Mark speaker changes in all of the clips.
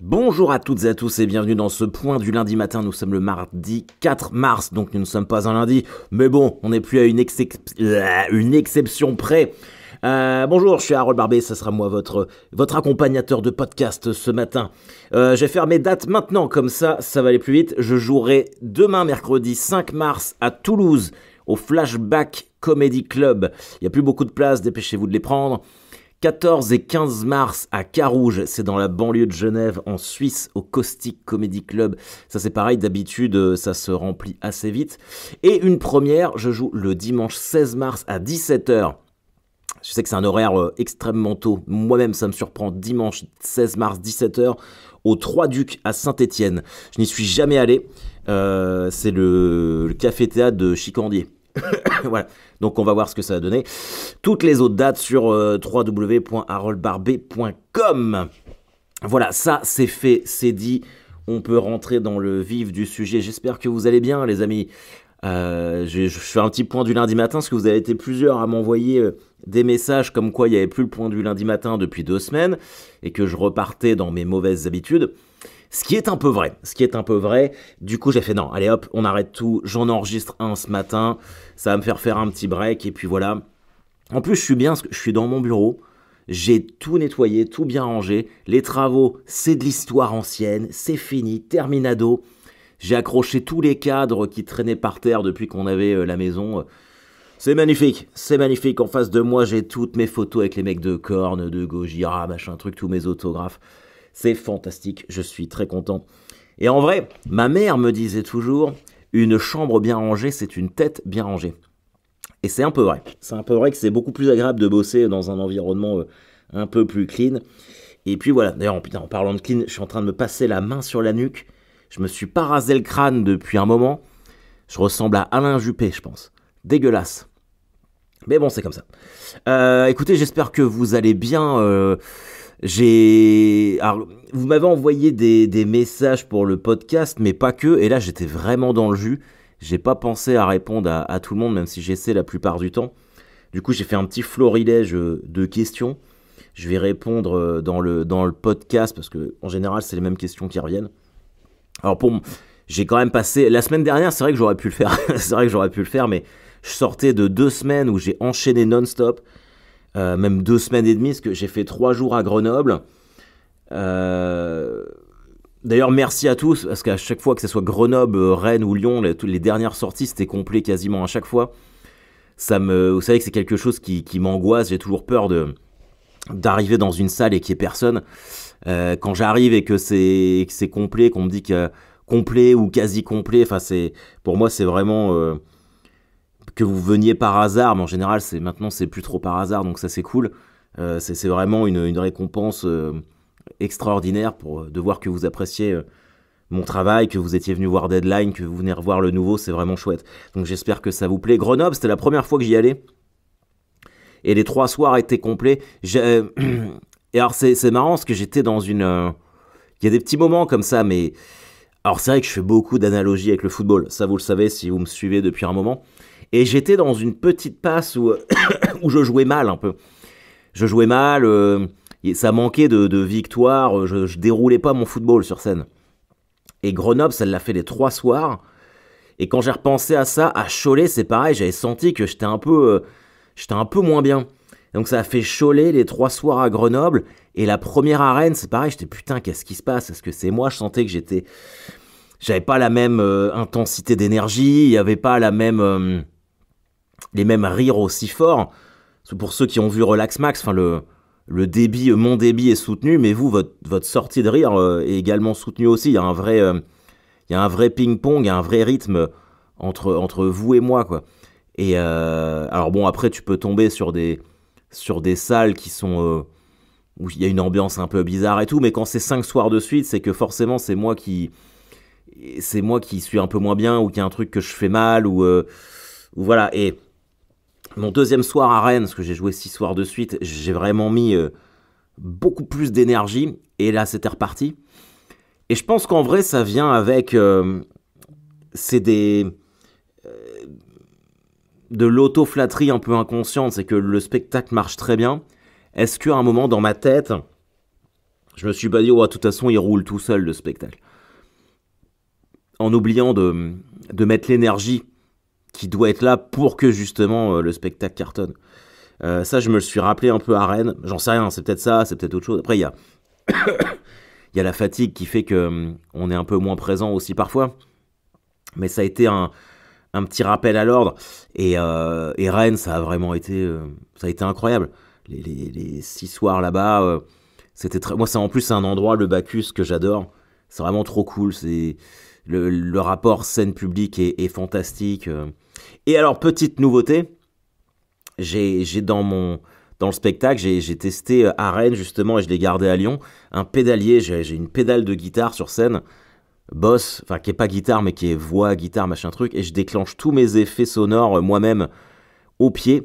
Speaker 1: Bonjour à toutes et à tous et bienvenue dans ce point du lundi matin. Nous sommes le mardi 4 mars, donc nous ne sommes pas un lundi, mais bon, on n'est plus à une exception près. Bonjour, je suis Harold Barbet, ça sera moi votre accompagnateur de podcast ce matin. Je vais faire mes dates maintenant, comme ça va aller plus vite. Je jouerai demain, mercredi 5 mars, à Toulouse, au Flashback Comedy Club. Il n'y a plus beaucoup de places, dépêchez-vous de les prendre. 14 et 15 mars à Carouge, c'est dans la banlieue de Genève, en Suisse, au Caustic Comedy Club. Ça c'est pareil, d'habitude ça se remplit assez vite. Et une première, je joue le dimanche 16 mars à 17h. Je sais que c'est un horaire extrêmement tôt, moi-même ça me surprend, dimanche 16 mars 17h, au Trois-Ducs à Saint-Étienne. Je n'y suis jamais allé, c'est le café-théâtre de Chicandier. Voilà, donc on va voir ce que ça va donner. Toutes les autres dates sur www.haroldbarbet.com. Voilà, ça c'est fait, c'est dit. On peut rentrer dans le vif du sujet. J'espère que vous allez bien, les amis. Je fais un petit point du lundi matin parce que vous avez été plusieurs à m'envoyer des messages comme quoi il n'y avait plus le point du lundi matin depuis 2 semaines et que je repartais dans mes mauvaises habitudes. Ce qui est un peu vrai. Du coup, j'ai fait non, allez hop, on arrête tout. J'en enregistre un ce matin. Ça va me faire un petit break. Et puis voilà. En plus, je suis bien parce que je suis dans mon bureau. J'ai tout nettoyé, tout bien rangé. Les travaux, c'est de l'histoire ancienne. C'est fini, terminado. J'ai accroché tous les cadres qui traînaient par terre depuis qu'on avait la maison. C'est magnifique. En face de moi, j'ai toutes mes photos avec les mecs de Korn, de Gojira, machin truc, tous mes autographes. C'est fantastique, je suis très content. Et en vrai, ma mère me disait toujours, une chambre bien rangée, c'est une tête bien rangée. Et c'est un peu vrai. C'est un peu vrai que c'est beaucoup plus agréable de bosser dans un environnement un peu plus clean. Et puis voilà, d'ailleurs, en parlant de clean, je suis en train de me passer la main sur la nuque. Je me suis pas rasé le crâne depuis un moment. Je ressemble à Alain Juppé, je pense. Dégueulasse. Mais bon, c'est comme ça. Écoutez, j'espère que vous allez bien. Alors, vous m'avez envoyé des messages pour le podcast, mais pas que. Et là, j'étais vraiment dans le jus. J'ai pas pensé à répondre à tout le monde, même si j'essaie la plupart du temps. Du coup, j'ai fait un petit florilège de questions. Je vais répondre dans le podcast, parce que en général, c'est les mêmes questions qui reviennent. Alors, j'ai quand même passé... La semaine dernière, c'est vrai que j'aurais pu le faire. Mais je sortais de 2 semaines où j'ai enchaîné non-stop. Même 2 semaines et demie, parce que j'ai fait 3 jours à Grenoble. D'ailleurs, merci à tous, parce qu'à chaque fois que ce soit Grenoble, Rennes ou Lyon, les dernières sorties, c'était complet quasiment à chaque fois. Vous savez que c'est quelque chose qui m'angoisse, j'ai toujours peur d'arriver dans une salle et qu'il n'y ait personne. Quand j'arrive et que c'est complet, qu'on me dit que complet ou quasi complet, pour moi c'est vraiment... que vous veniez par hasard, mais en général maintenant c'est plus trop par hasard, donc ça c'est cool. C'est vraiment une récompense extraordinaire de voir que vous appréciez mon travail, que vous étiez venu voir Deadline, que vous venez revoir le nouveau, c'est vraiment chouette. Donc j'espère que ça vous plaît. Grenoble, c'était la première fois que j'y allais, et les 3 soirs étaient complets. Et alors c'est marrant parce que j'étais dans une... Il y a des petits moments comme ça, mais... Alors c'est vrai que je fais beaucoup d'analogies avec le football, ça vous le savez si vous me suivez depuis un moment. Et j'étais dans une petite passe où je jouais mal un peu. Je jouais mal, ça manquait de victoire, je déroulais pas mon football sur scène. Et Grenoble, ça l'a fait les 3 soirs. Et quand j'ai repensé à ça, à Cholet, c'est pareil, j'avais senti que j'étais un peu moins bien. Donc ça a fait Cholet les 3 soirs à Grenoble. Et la première arène, c'est pareil, j'étais putain, qu'est-ce qui se passe? Est-ce que c'est moi? Je sentais que j'avais pas la même intensité d'énergie, il y avait pas les mêmes rires aussi forts. Pour ceux qui ont vu Relax Max, le débit, mon débit est soutenu, mais vous, votre sortie de rire est également soutenue aussi. Il y a un vrai ping-pong, il y a un vrai rythme entre vous et moi, quoi. Et alors bon, après tu peux tomber sur des salles qui sont où il y a une ambiance un peu bizarre et tout, mais quand c'est 5 soirs de suite, c'est que forcément c'est moi qui suis un peu moins bien, ou qu'il y a un truc que je fais mal, ou voilà. Et mon 2e soir à Rennes, parce que j'ai joué 6 soirs de suite, j'ai vraiment mis beaucoup plus d'énergie, et là c'était reparti. Et je pense qu'en vrai ça vient avec c'est de l'auto-flatterie un peu inconsciente, c'est que le spectacle marche très bien. Est-ce qu'à un moment dans ma tête, Je me suis pas dit, oh, de toute façon, il roule tout seul le spectacle. En oubliant de mettre l'énergie qui doit être là pour que justement le spectacle cartonne. Ça, je me le suis rappelé un peu à Rennes. J'en sais rien, c'est peut-être ça, c'est peut-être autre chose. Après, il y a la fatigue qui fait que on est un peu moins présent aussi parfois. Mais ça a été un petit rappel à l'ordre. Et Rennes, ça a vraiment été, ça a été incroyable. Les 6 soirs là-bas, c'était très. Moi, en plus, c'est un endroit, le Bacchus, que j'adore. C'est vraiment trop cool. C'est le rapport scène-public est fantastique. Et alors, petite nouveauté, j'ai dans le spectacle, j'ai testé à Rennes justement et je l'ai gardé à Lyon, un pédalier. J'ai une pédale de guitare sur scène. Boss, enfin qui est pas guitare mais qui est voix, guitare, machin truc, et je déclenche tous mes effets sonores moi-même au pied,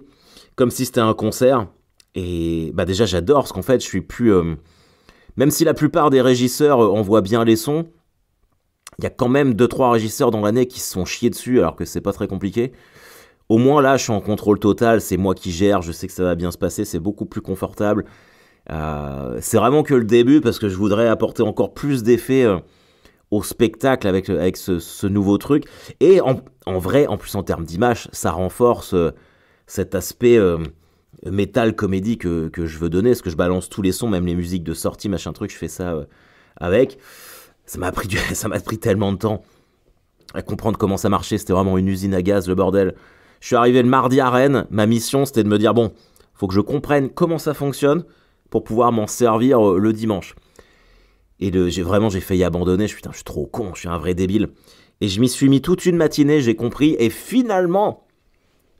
Speaker 1: comme si c'était un concert. Et bah déjà j'adore, parce qu'en fait je suis plus... même si la plupart des régisseurs envoient bien les sons, il y a quand même 2-3 régisseurs dans l'année qui se sont chiés dessus, alors que c'est pas très compliqué. Au moins là je suis en contrôle total, c'est moi qui gère, je sais que ça va bien se passer, c'est beaucoup plus confortable. C'est vraiment que le début, parce que je voudrais apporter encore plus d'effets... au spectacle avec ce nouveau truc. Et en vrai, en plus en termes d'image, ça renforce cet aspect métal comédie que je veux donner, parce que je balance tous les sons, même les musiques de sortie, machin truc, je fais ça avec. Ça m'a pris tellement de temps à comprendre comment ça marchait, c'était vraiment une usine à gaz, le bordel. Je suis arrivé le mardi à Rennes, ma mission c'était de me dire, bon, faut que je comprenne comment ça fonctionne pour pouvoir m'en servir le dimanche. Et j'ai failli abandonner, je suis trop con, je suis un vrai débile. Et je m'y suis mis toute une matinée, j'ai compris, et finalement,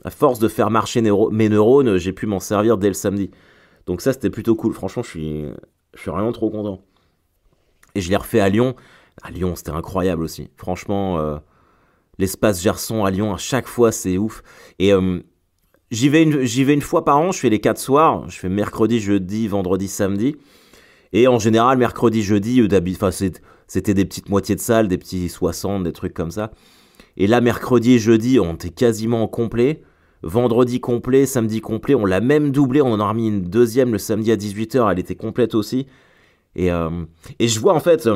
Speaker 1: à force de faire marcher mes neurones, j'ai pu m'en servir dès le samedi. Donc ça, c'était plutôt cool, franchement, je suis vraiment trop content. Et je l'ai refait à Lyon. À Lyon, c'était incroyable aussi. Franchement, l'espace Gerson à Lyon, à chaque fois, c'est ouf. Et j'y vais une fois par an, je fais les 4 soirs, je fais mercredi, jeudi, vendredi, samedi. Et en général, mercredi, jeudi, c'était des petites moitiés de salle, des petits 60, des trucs comme ça. Et là, mercredi et jeudi, on était quasiment complet. Vendredi complet, samedi complet. On l'a même doublé, on en a remis une deuxième le samedi à 18h, elle était complète aussi. Et je vois en fait,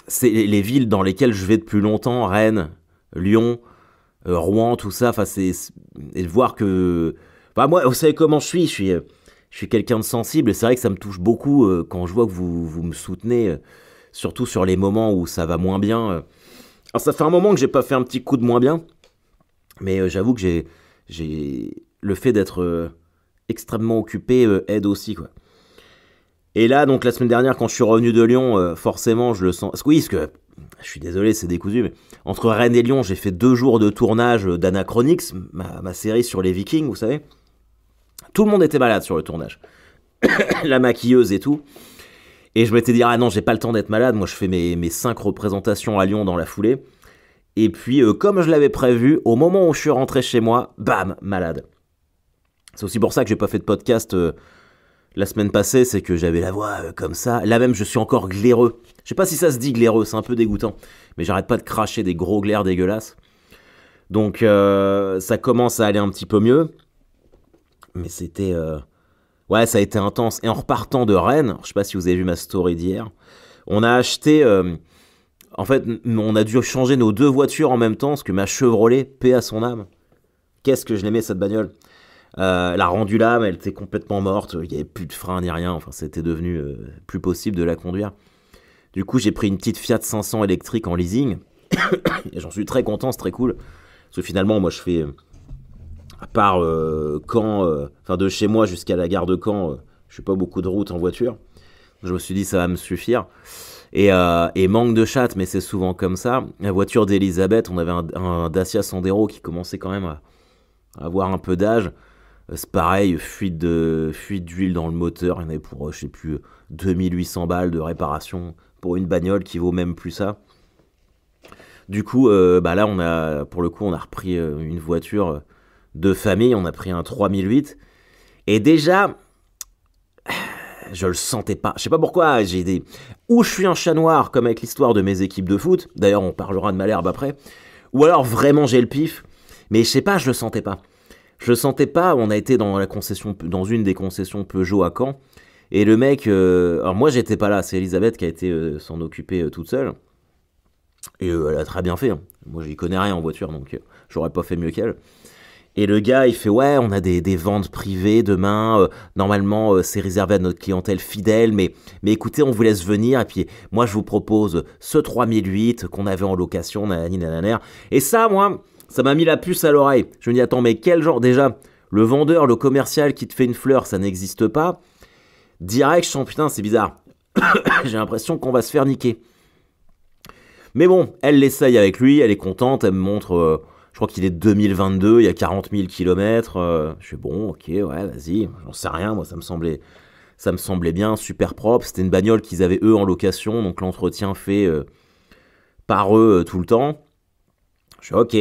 Speaker 1: c'est les villes dans lesquelles je vais depuis longtemps, Rennes, Lyon, Rouen, tout ça. Et de voir que... Bah moi, vous savez comment je suis quelqu'un de sensible, et c'est vrai que ça me touche beaucoup quand je vois que vous me soutenez, surtout sur les moments où ça va moins bien. Alors ça fait un moment que j'ai pas fait un petit coup de moins bien, mais j'avoue que le fait d'être extrêmement occupé aide aussi, quoi. Et là, donc la semaine dernière, quand je suis revenu de Lyon, forcément je le sens... Oui, parce que, je suis désolé, c'est décousu, mais entre Rennes et Lyon, j'ai fait 2 jours de tournage d'Anachronix, ma série sur les Vikings, vous savez. Tout le monde était malade sur le tournage. La maquilleuse et tout. Et je m'étais dit, ah non, j'ai pas le temps d'être malade. Moi, je fais mes 5 représentations à Lyon dans la foulée. Et puis, comme je l'avais prévu, au moment où je suis rentré chez moi, bam, malade. C'est aussi pour ça que j'ai pas fait de podcast la semaine passée, c'est que j'avais la voix comme ça. Là même, je suis encore glaireux. Je sais pas si ça se dit glaireux, c'est un peu dégoûtant. Mais j'arrête pas de cracher des gros glaires dégueulasses. Donc, ça commence à aller un petit peu mieux. Mais c'était... Ouais, ça a été intense. Et en repartant de Rennes, je sais pas si vous avez vu ma story d'hier, on a acheté... En fait, on a dû changer nos 2 voitures en même temps, parce que ma Chevrolet, paix à son âme. Qu'est-ce que je l'aimais, cette bagnole. Elle a rendu l'âme, elle était complètement morte, il n'y avait plus de frein ni rien, enfin c'était devenu plus possible de la conduire. Du coup, j'ai pris une petite Fiat 500 électrique en leasing, et j'en suis très content, c'est très cool. Parce que finalement, moi je fais... à part Caen, de chez moi jusqu'à la gare de Caen, je fais pas beaucoup de route en voiture. Je me suis dit ça va me suffire. Et manque de chatte, mais c'est souvent comme ça. La voiture d'Elisabeth, on avait un Dacia Sandero qui commençait quand même à avoir un peu d'âge. C'est pareil, fuite d'huile dans le moteur. Il y en avait pour, je sais plus, 2800 balles de réparation pour une bagnole qui vaut même plus ça. Du coup, là, pour le coup, on a repris une voiture de famille. On a pris un 3008. Et déjà... je le sentais pas. Je sais pas pourquoi, ou je suis un chat noir, comme avec l'histoire de mes équipes de foot. D'ailleurs, on parlera de Malherbe après. Ou alors, vraiment, j'ai le pif. Mais je sais pas, je le sentais pas. Je le sentais pas. On a été dans une des concessions Peugeot à Caen. Et le mec, alors moi j'étais pas là, c'est Elisabeth qui a été s'en occuper toute seule. Et elle a très bien fait, hein. Moi j'y connais rien en voiture, donc j'aurais pas fait mieux qu'elle. Et le gars, il fait ouais, on a des ventes privées demain. Normalement, c'est réservé à notre clientèle fidèle, mais écoutez, on vous laisse venir. Et puis, moi, je vous propose ce 3008 qu'on avait en location, nanani, nanana. Et ça, moi, ça m'a mis la puce à l'oreille. Je me dis, attends, mais quel genre. Déjà, le vendeur, le commercial qui te fait une fleur, ça n'existe pas. Direct, je sens, putain, c'est bizarre. J'ai l'impression qu'on va se faire niquer. Mais bon, elle l'essaye avec lui, elle est contente, elle me montre. Je crois qu'il est 2022, il y a 40 000 km. Je fais bon, ok, ouais, vas-y, j'en sais rien, moi ça me semblait bien, super propre. C'était une bagnole qu'ils avaient eux en location, donc l'entretien fait par eux tout le temps. Je fais ok.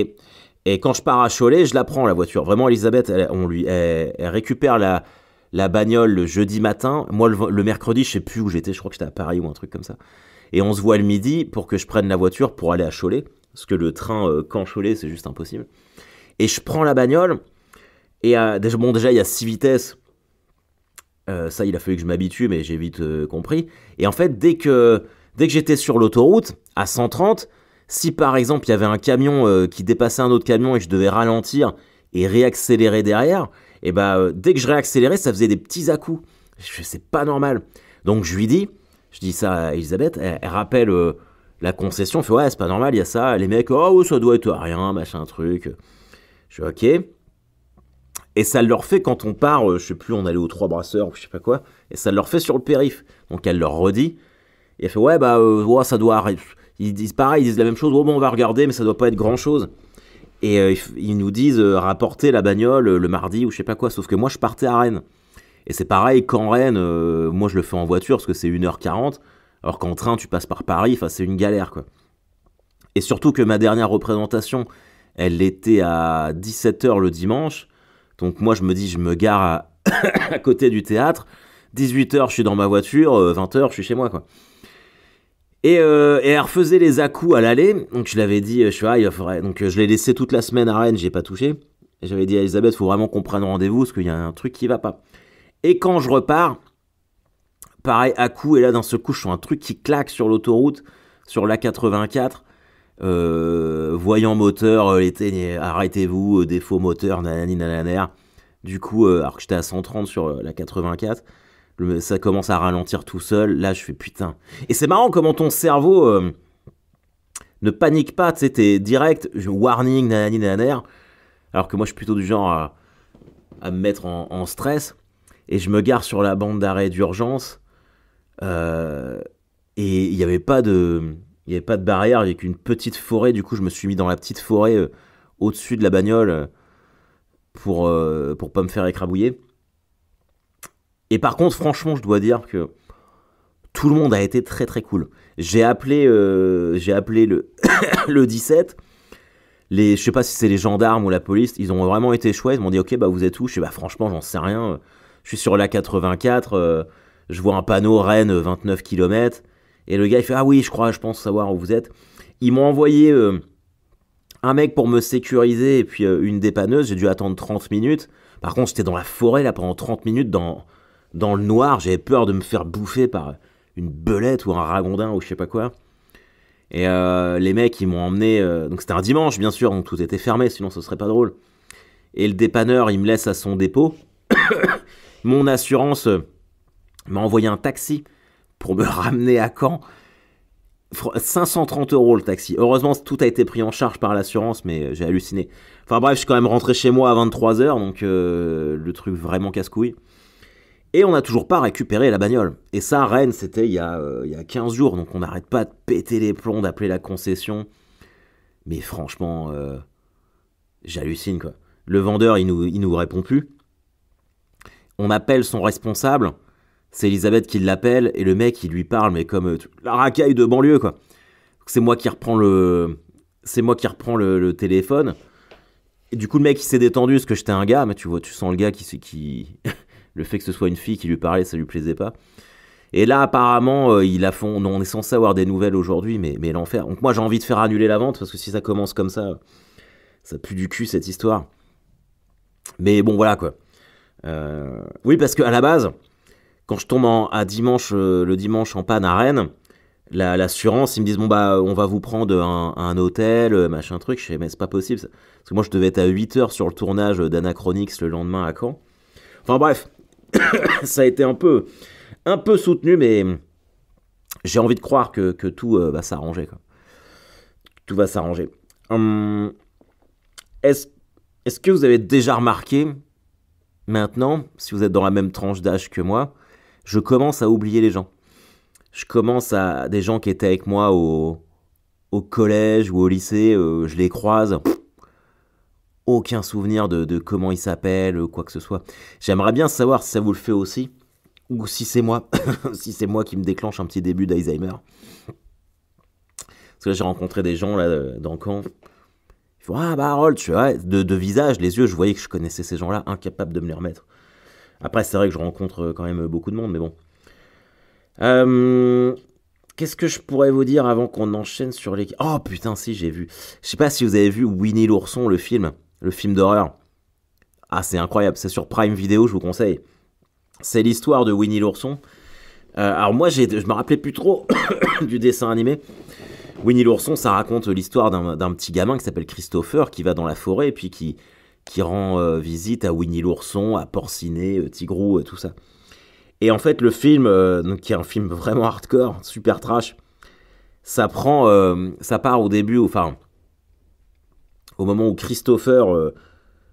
Speaker 1: Et quand je pars à Cholet, je la prends la voiture. Vraiment, Elisabeth, elle récupère la bagnole le jeudi matin. Moi, le mercredi, je sais plus où j'étais, je crois que j'étais à Paris ou un truc comme ça. Et on se voit le midi pour que je prenne la voiture pour aller à Cholet. Parce que le train Caen-Cholet, c'est juste impossible. Et je prends la bagnole. Et déjà, il y a 6 vitesses. Ça, il a fallu que je m'habitue, mais j'ai vite compris. Et en fait, dès que j'étais sur l'autoroute, à 130, si par exemple, il y avait un camion qui dépassait un autre camion et je devais ralentir et réaccélérer derrière, et dès que je réaccélérais, ça faisait des petits à-coups. C'est pas normal. Donc je lui dis, je dis ça à Elisabeth, elle rappelle la concession, elle fait ouais, c'est pas normal, il y a ça. Les mecs, oh, ça doit être rien, machin, truc. Je dis ok. Et ça leur fait quand on part, je sais plus, on allait aux Trois Brasseurs, ou je sais pas quoi, et ça leur fait sur le périph. Donc elle leur redit, et elle fait ouais, ouais, ça doit arriver. Ils disent pareil, ils disent la même chose, oh bon, on va regarder, mais ça doit pas être grand chose. Et ils nous disent rapporter la bagnole le mardi, ou je sais pas quoi, sauf que moi je partais à Rennes. Et c'est pareil, qu'en Rennes, moi je le fais en voiture parce que c'est 1h40, alors qu'en train tu passes par Paris, enfin c'est une galère quoi. Et surtout que ma dernière représentation, elle était à 17h le dimanche, donc moi je me dis, je me gare à côté du théâtre, 18h je suis dans ma voiture, 20h je suis chez moi quoi. Et elle refaisait les à-coups à l'aller, donc je l'avais dit, il faudrait, donc je l'ai laissé toute la semaine à Rennes, j'ai pas touché. Et j'avais dit à Elisabeth, faut vraiment qu'on prenne rendez-vous parce qu'il y a un truc qui va pas. Et quand je repars, pareil, à coup, et là d'un seul coup, je sens un truc qui claque sur l'autoroute, sur l'A84. Voyant moteur, arrêtez-vous, défaut moteur, nanani nananer. Du coup, alors que j'étais à 130 sur la 84, ça commence à ralentir tout seul. Là, je fais putain. Et c'est marrant comment ton cerveau ne panique pas, tu sais, t'es direct, warning, nanani nananer. Alors que moi, je suis plutôt du genre à me mettre en stress. Et je me gare sur la bande d'arrêt d'urgence. Et il n'y avait pas de barrière, il n'y avait qu'une petite forêt. Du coup, je me suis mis dans la petite forêt au-dessus de la bagnole pour pas me faire écrabouiller. Et par contre, franchement, je dois dire que tout le monde a été très très cool. J'ai appelé le, le 17. Je sais pas si c'est les gendarmes ou la police, ils ont vraiment été chouettes. Ils m'ont dit ok, vous êtes où? Je sais franchement, j'en sais rien. Je suis sur la 84, je vois un panneau Rennes 29 km. Et le gars il fait ah oui, je pense savoir où vous êtes. Ils m'ont envoyé un mec pour me sécuriser et puis une dépanneuse. J'ai dû attendre 30 minutes. Par contre, j'étais dans la forêt là pendant 30 minutes dans le noir. J'avais peur de me faire bouffer par une belette ou un ragondin ou je sais pas quoi. Et les mecs ils m'ont emmené. Donc c'était un dimanche bien sûr, donc tout était fermé, sinon ce serait pas drôle. Et le dépanneur il me laisse à son dépôt. Mon assurance m'a envoyé un taxi pour me ramener à Caen. 530 € le taxi. Heureusement, tout a été pris en charge par l'assurance, mais j'ai halluciné. Enfin bref, je suis quand même rentré chez moi à 23h, donc le truc vraiment casse-couille. Et on n'a toujours pas récupéré la bagnole. Et ça, Rennes, c'était il y a 15 jours, donc on n'arrête pas de péter les plombs, d'appeler la concession. Mais franchement, j'hallucine quoi. Le vendeur, il nous répond plus. On appelle son responsable, c'est Elisabeth qui l'appelle, et le mec il lui parle, mais comme la racaille de banlieue quoi. C'est moi qui reprends le téléphone. Et du coup le mec il s'est détendu parce que j'étais un gars, mais tu sens le gars qui le fait que ce soit une fille qui lui parlait, ça lui plaisait pas. Et là apparemment ils la font, non, on est censé avoir des nouvelles aujourd'hui, mais l'enfer. Donc moi j'ai envie de faire annuler la vente parce que si ça commence comme ça pue du cul cette histoire. Mais bon voilà quoi. Oui, parce qu'à la base, quand je tombe à dimanche, le dimanche en panne à Rennes, l'assurance, ils me disent bon bah on va vous prendre un hôtel, machin truc. Je fais mais c'est pas possible. Parce que moi je devais être à 8h sur le tournage d'Anachronix le lendemain à Caen. Enfin bref, ça a été un peu soutenu, mais j'ai envie de croire que tout va s'arranger, quoi. Tout va s'arranger. Est-ce, est-ce que vous avez déjà remarqué, maintenant, si vous êtes dans la même tranche d'âge que moi, je commence à oublier les gens. Je commence à... Des gens qui étaient avec moi au collège ou au lycée, je les croise. Aucun souvenir de comment ils s'appellent, quoi que ce soit. J'aimerais bien savoir si ça vous le fait aussi, ou si c'est moi, si c'est moi qui me déclenche un petit début d'Alzheimer. Parce que là, j'ai rencontré des gens là dans Caen. Ils font ah bah Harold, tu vois, de visage, les yeux, je voyais que je connaissais ces gens-là, incapable de me les remettre. Après, c'est vrai que je rencontre quand même beaucoup de monde, mais bon. Qu'est-ce que je pourrais vous dire avant qu'on enchaîne sur les... Oh putain, si, j'ai vu. Je sais pas si vous avez vu Winnie l'ourson, le film d'horreur. Ah, c'est incroyable, c'est sur Prime Video, je vous conseille. C'est l'histoire de Winnie l'ourson. Alors moi, je me rappelais plus trop du dessin animé. Winnie l'ourson, ça raconte l'histoire d'un petit gamin qui s'appelle Christopher, qui va dans la forêt et puis qui rend visite à Winnie l'ourson, à Porcinet, Tigrou, tout ça. Et en fait, le film, donc, qui est un film vraiment hardcore, super trash, ça part au début, enfin, au moment où Christopher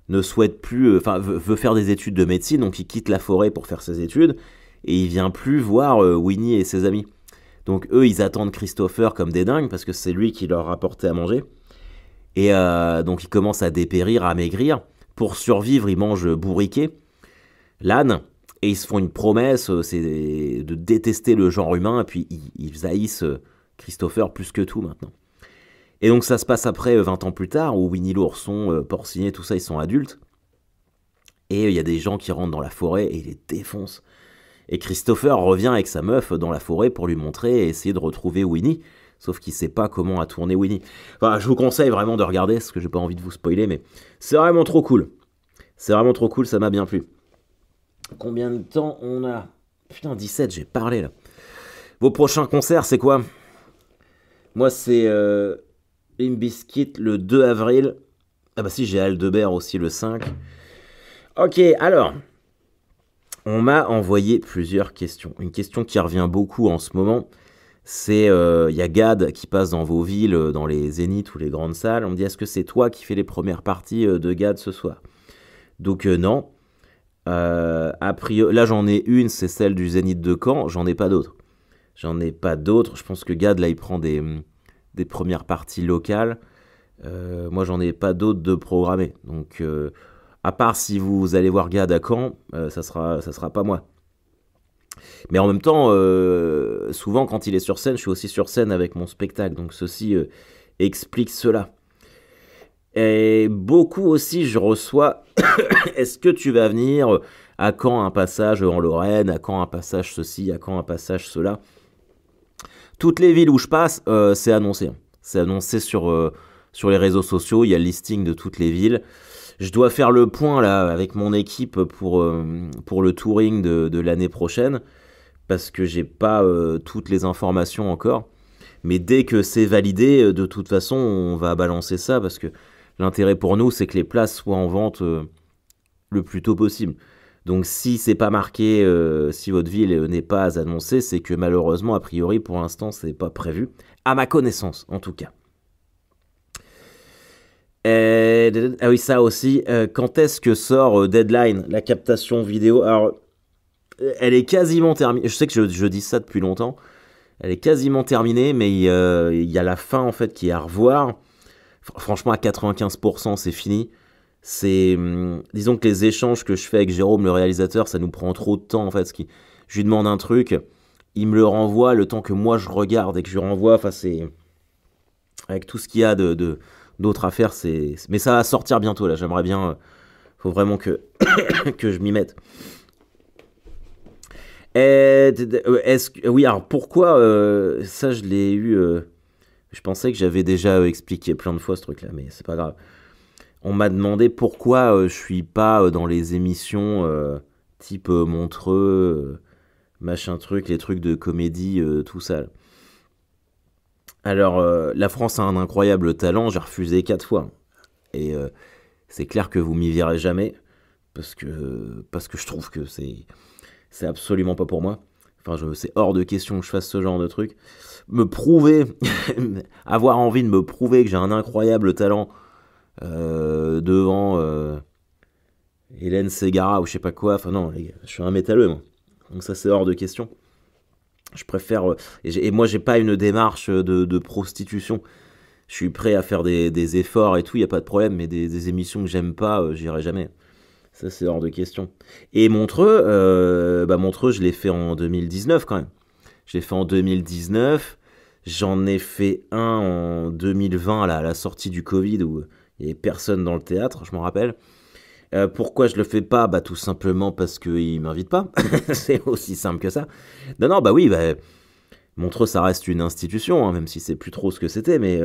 Speaker 1: ne souhaite plus, enfin, veut faire des études de médecine, donc il quitte la forêt pour faire ses études, et il vient plus voir Winnie et ses amis. Donc eux, ils attendent Christopher comme des dingues, parce que c'est lui qui leur apportait à manger. Et donc ils commencent à dépérir, à maigrir. Pour survivre, ils mangent bourriquet, l'âne, et ils se font une promesse, c'est de détester le genre humain, et puis ils haïssent Christopher plus que tout maintenant. Et donc ça se passe après 20 ans plus tard, où Winnie l'ourson, Porcinet, tout ça, ils sont adultes. Et il y a des gens qui rentrent dans la forêt et ils les défoncent. Et Christopher revient avec sa meuf dans la forêt pour lui montrer et essayer de retrouver Winnie. Sauf qu'il sait pas comment a tourné Winnie. Enfin, je vous conseille vraiment de regarder, parce que j'ai pas envie de vous spoiler, mais c'est vraiment trop cool. C'est vraiment trop cool, ça m'a bien plu. Combien de temps on a? Putain, 17, j'ai parlé là. Vos prochains concerts, c'est quoi? Moi, c'est Limp Bizkit le 2 avril. Ah bah si, j'ai Aldebert aussi le 5. Ok, alors... On m'a envoyé plusieurs questions. Une question qui revient beaucoup en ce moment, c'est y a Gad qui passe dans vos villes, dans les zéniths ou les grandes salles. On me dit est-ce que c'est toi qui fais les premières parties de Gad ce soir? Donc non. A priori, là j'en ai une, c'est celle du Zénith de Caen. J'en ai pas d'autres. Je pense que Gad là il prend des premières parties locales. Moi j'en ai pas d'autres de programmées. Donc à part si vous allez voir Gad à Caen, ça sera pas moi. Mais en même temps, souvent quand il est sur scène, je suis aussi sur scène avec mon spectacle. Donc ceci explique cela. Et beaucoup aussi, je reçois est-ce que tu vas venir à Caen un passage en Lorraine, à Caen un passage ceci, à Caen un passage cela. Toutes les villes où je passe, c'est annoncé. C'est annoncé sur les réseaux sociaux. Il y a le listing de toutes les villes. Je dois faire le point là avec mon équipe pour le touring de l'année prochaine, parce que j'ai pas toutes les informations encore. Mais dès que c'est validé, de toute façon, on va balancer ça, parce que l'intérêt pour nous, c'est que les places soient en vente le plus tôt possible. Donc si c'est pas marqué, si votre ville n'est pas annoncée, c'est que malheureusement, a priori, pour l'instant, c'est pas prévu. À ma connaissance, en tout cas. Ah oui, ça aussi. Quand est-ce que sort Deadline, la captation vidéo? Alors, elle est quasiment terminée. Je sais que je dis ça depuis longtemps. Elle est quasiment terminée, mais il y a la fin en fait qui est à revoir. Franchement, à 95%, c'est fini. Disons que les échanges que je fais avec Jérôme, le réalisateur, ça nous prend trop de temps en fait. Je lui demande un truc, il me le renvoie le temps que moi je regarde et que je lui renvoie. Enfin, c'est avec tout ce qu'il y a d'autres à faire, mais ça va sortir bientôt là. J'aimerais bien, faut vraiment que que je m'y mette. Oui, alors pourquoi ça je l'ai eu. Je pensais que j'avais déjà expliqué plein de fois ce truc-là, mais c'est pas grave. On m'a demandé pourquoi je suis pas dans les émissions type Montreux, machin truc, les trucs de comédie, tout ça. Alors, la France a un incroyable talent, j'ai refusé 4 fois. Et c'est clair que vous m'y verrez jamais, parce que je trouve que c'est absolument pas pour moi. Enfin, c'est hors de question que je fasse ce genre de truc. Me prouver, avoir envie de me prouver que j'ai un incroyable talent devant Hélène Ségara ou je sais pas quoi. Enfin non, les gars, je suis un métalleux, moi. Donc ça, c'est hors de question. Je préfère... et moi, j'ai pas une démarche de prostitution. Je suis prêt à faire des efforts et tout, il n'y a pas de problème, mais des émissions que j'aime pas, j'irai jamais. Ça, c'est hors de question. Et Montreux, je l'ai fait en 2019 quand même. Je l'ai fait en 2019. J'en ai fait un en 2020, là, à la sortie du Covid, où il n'y avait personne dans le théâtre, je m'en rappelle. Pourquoi je le fais pas? Bah tout simplement parce qu'ils m'invitent pas. C'est aussi simple que ça. Non, bah oui, Montreux, ça reste une institution, hein, même si c'est plus trop ce que c'était, mais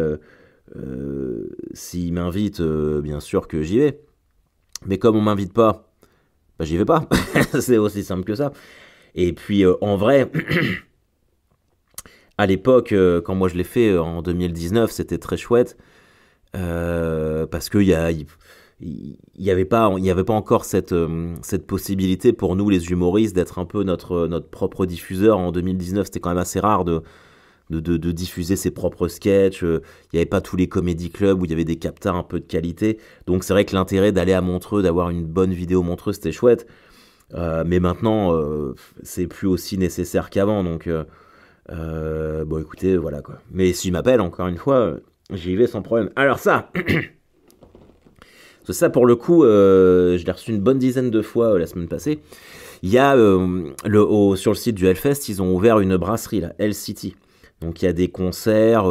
Speaker 1: s'ils m'invitent, bien sûr que j'y vais. Mais comme on m'invite pas, bah j'y vais pas. C'est aussi simple que ça. Et puis en vrai, à l'époque, quand moi je l'ai fait en 2019, c'était très chouette. Parce qu'il y avait pas encore cette possibilité pour nous les humoristes d'être un peu notre propre diffuseur. En 2019, c'était quand même assez rare de diffuser ses propres sketchs. Il n'y avait pas tous les comédie clubs où il y avait des capteurs un peu de qualité. Donc c'est vrai que l'intérêt d'aller à Montreux, d'avoir une bonne vidéo Montreux, c'était chouette. Mais maintenant, c'est plus aussi nécessaire qu'avant. Donc bon, écoutez, voilà quoi. Mais s'il m'appelle, encore une fois, j'y vais sans problème. Alors ça, ça pour le coup, je l'ai reçu une bonne dizaine de fois la semaine passée. Il y a sur le site du Hellfest, ils ont ouvert une brasserie, là, Hell City. Donc il y a des concerts,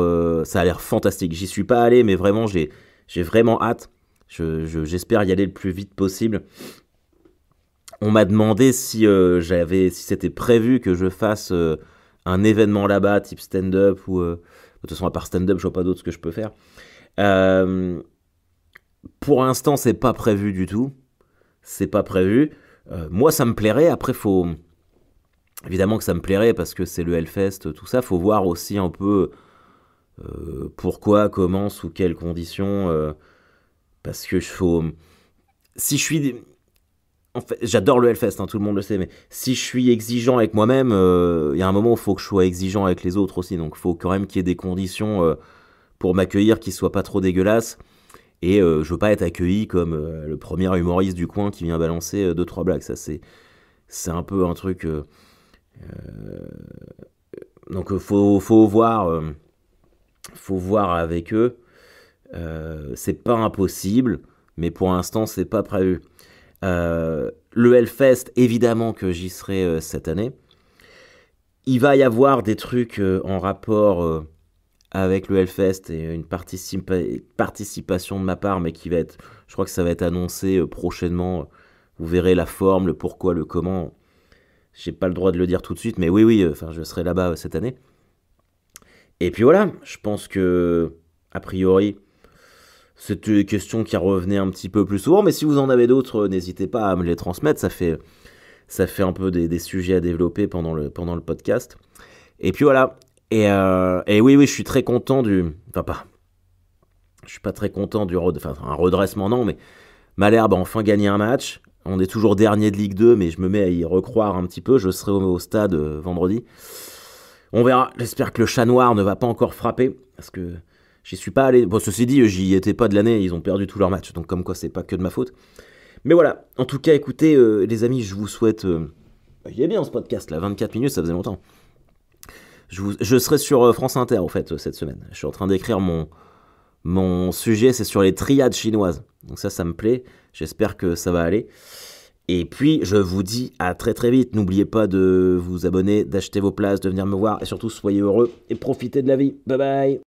Speaker 1: ça a l'air fantastique. J'y suis pas allé, mais vraiment j'ai vraiment hâte. J'espère y aller le plus vite possible. On m'a demandé si c'était prévu que je fasse un événement là-bas, type stand-up ou de toute façon à part stand-up, je vois pas d'autre ce que je peux faire. Pour l'instant, c'est pas prévu du tout. C'est pas prévu. Moi, ça me plairait. Après, faut évidemment que ça me plairait parce que c'est le Hellfest, tout ça. Faut voir aussi un peu pourquoi, comment, sous quelles conditions. Parce que si je suis, en fait, j'adore le Hellfest, hein, tout le monde le sait. Mais si je suis exigeant avec moi-même, il y a un moment où il faut que je sois exigeant avec les autres aussi. Donc, il faut quand même qu'il y ait des conditions pour m'accueillir qui soient pas trop dégueulasses. Et je veux pas être accueilli comme le premier humoriste du coin qui vient balancer 2-3 blagues. Ça, c'est un peu un truc. Donc faut voir avec eux. C'est pas impossible, mais pour l'instant c'est pas prévu. Le Hellfest, évidemment que j'y serai cette année. Il va y avoir des trucs en rapport avec le Hellfest et une participation de ma part, mais qui va être, je crois que ça va être annoncé prochainement. Vous verrez la forme, le pourquoi, le comment. J'ai pas le droit de le dire tout de suite, mais oui, enfin, je serai là-bas cette année. Et puis voilà, je pense que, a priori, c'est une question qui revenait un petit peu plus souvent, mais si vous en avez d'autres, n'hésitez pas à me les transmettre, ça fait un peu des sujets à développer pendant le podcast. Et puis voilà, et oui, je suis très content enfin pas, je suis pas très content enfin un redressement non, mais Malherbe a enfin gagné un match. On est toujours dernier de Ligue 2, mais je me mets à y recroire un petit peu. Je serai au stade vendredi. On verra. J'espère que le chat noir ne va pas encore frapper, parce que j'y suis pas allé. Bon, ceci dit, j'y étais pas de l'année. Ils ont perdu tous leurs matchs, donc comme quoi c'est pas que de ma faute. Mais voilà. En tout cas, écoutez, les amis, je vous souhaite. Il est bien ce podcast là, 24 minutes, ça faisait longtemps. Je serai sur France Inter en fait cette semaine. Je suis en train d'écrire mon sujet, c'est sur les triades chinoises. Donc ça me plaît. J'espère que ça va aller. Et puis, je vous dis à très très vite. N'oubliez pas de vous abonner, d'acheter vos places, de venir me voir. Et surtout, soyez heureux et profitez de la vie. Bye bye.